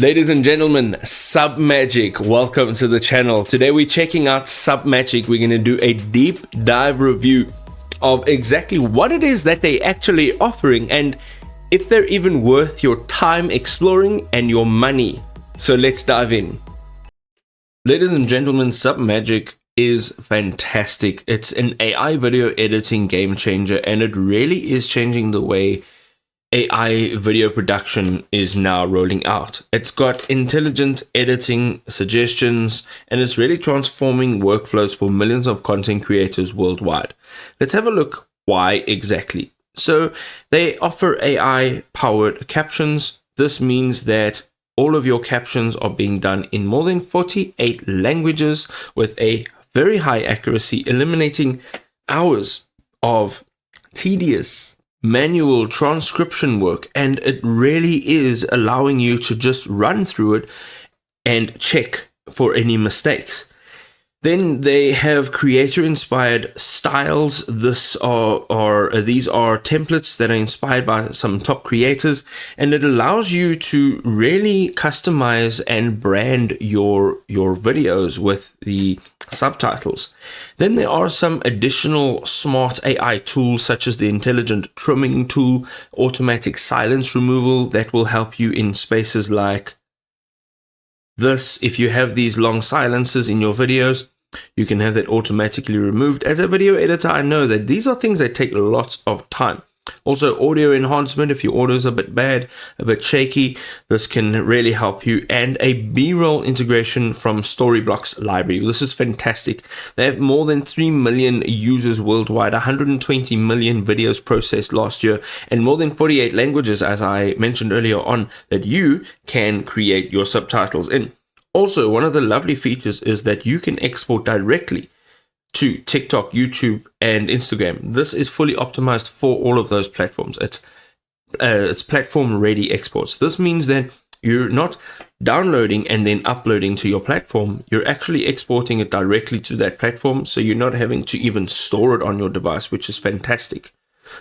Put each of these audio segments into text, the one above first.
Ladies and gentlemen, Submagic, welcome to the channel. Today we're checking out Submagic. We're going to do a deep dive review of exactly what it is that they're actually offering and if they're even worth your time exploring and your money. So let's dive in. Ladies and gentlemen, Submagic is fantastic. It's an AI video editing game changer, and it really is changing the way AI video production is now rolling out. It's got intelligent editing suggestions, and it's really transforming workflows for millions of content creators worldwide. Let's have a look why exactly. So they offer AI powered captions. This means that all of your captions are being done in more than 48 languages with a very high accuracy, eliminating hours of tedious manual transcription work, and it really is allowing you to just run through it and check for any mistakes. Then they have creator-inspired styles. These are templates that are inspired by some top creators, and it allows you to really customize and brand your videos with the subtitles. Then there are some additional smart AI tools such as the intelligent trimming tool, automatic silence removal that will help you in spaces like this. If you have these long silences in your videos, you can have that automatically removed. As a video editor, I know that these are things that take lots of time. Also, audio enhancement. If your audio is a bit bad, a bit shaky, this can really help you. And a B-roll integration from Storyblocks library. This is fantastic. They have more than 3 million users worldwide, 120 million videos processed last year, and more than 48 languages, as I mentioned earlier on, that you can create your subtitles in. Also, one of the lovely features is that you can export directly to TikTok, YouTube, and Instagram. This is fully optimized for all of those platforms. It's platform-ready exports. This means that you're not downloading and then uploading to your platform. You're actually exporting it directly to that platform, so you're not having to even store it on your device, which is fantastic.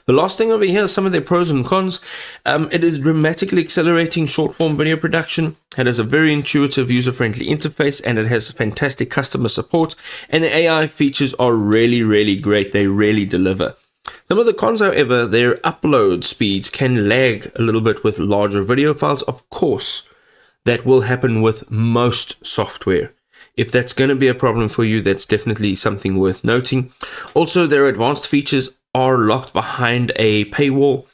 The last thing over here is some of their pros and cons. It is dramatically accelerating short-form video production. It has a very intuitive, user-friendly interface, and it has fantastic customer support. And the AI features are really, really great. They really deliver. Some of the cons, however, their upload speeds can lag a little bit with larger video files. Of course, that will happen with most software. If that's going to be a problem for you, that's definitely something worth noting. Also, their advanced features are locked behind a paywall,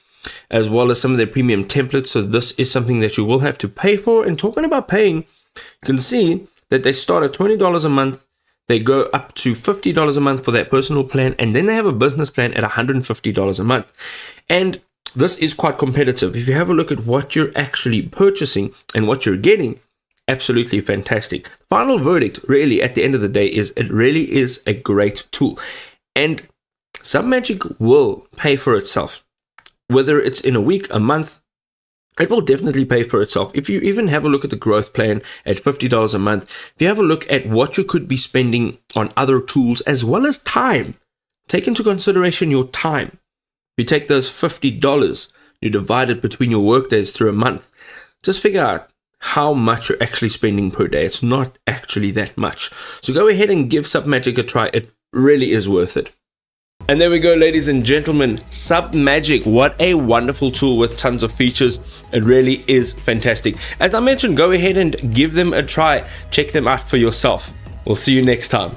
as well as some of their premium templates. So this is something that you will have to pay for. And talking about paying, you can see that they start at $20 a month. They go up to $50 a month for that personal plan. And then they have a business plan at $150 a month. And this is quite competitive. If you have a look at what you're actually purchasing and what you're getting, absolutely fantastic. Final verdict, really, at the end of the day, is it really is a great tool. And Submagic will pay for itself. Whether it's in a week, a month, it will definitely pay for itself. If you even have a look at the growth plan at $50 a month, if you have a look at what you could be spending on other tools as well as time, take into consideration your time. You take those $50, you divide it between your work days through a month. Just figure out how much you're actually spending per day. It's not actually that much. So go ahead and give Submagic a try. It really is worth it. And there we go, ladies and gentlemen, Submagic. What a wonderful tool with tons of features. It really is fantastic. As I mentioned, go ahead and give them a try. Check them out for yourself. We'll see you next time.